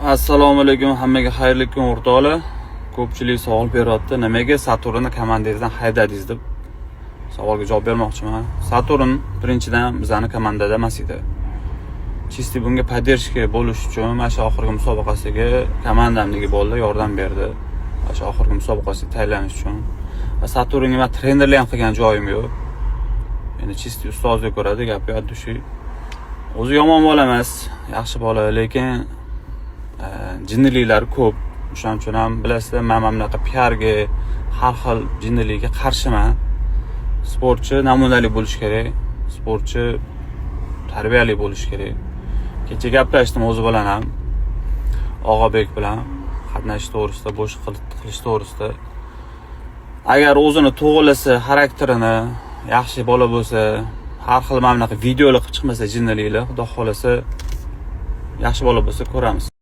Assalomu alaykum, hammaga xayrli kun o'rtoqlar. Ko'pchilik savol beryapti, nimaga Saturnni komandangizdan haydadingiz deb savolga javob bermoqchiman. Saturn birinchidan bizani komandada emas edi. Chisti bunga podдержка bo'lish uchun mana shu oxirgi musobaqasiga komandamdagi bo'ldi, yordam berdi. Mana shu oxirgi musobaqasiga tayyorlanish uchun. Saturnga men trenerlik ham qilgan joyim yo'q. Endi chisti ustozlik ko'radi, gapi addushi. O'zi yomon bola emas, yaxshi bola, lekin jinniliklar ko'p. O'shaning uchun ham bilasizlar, men mana bunaqa PRga, har xil jinnilikka qarshiman. Sportchi namunali bo'lish kerak, sportchi tarbiyali bo'lish kerak. Kecha gaplashdim o'zi bilan ham, Og'abek bilan qatnashish to'g'risida, bo'sh qilish to'g'risida. Agar o'zini to'g'rilasa, xarakterini yaxshi bola bo'lsa, har xil mana bunaqa videolar qilib chiqmasa jinniliklar, xudo xolasa yaxshi bola bo'lsa ko'ramiz.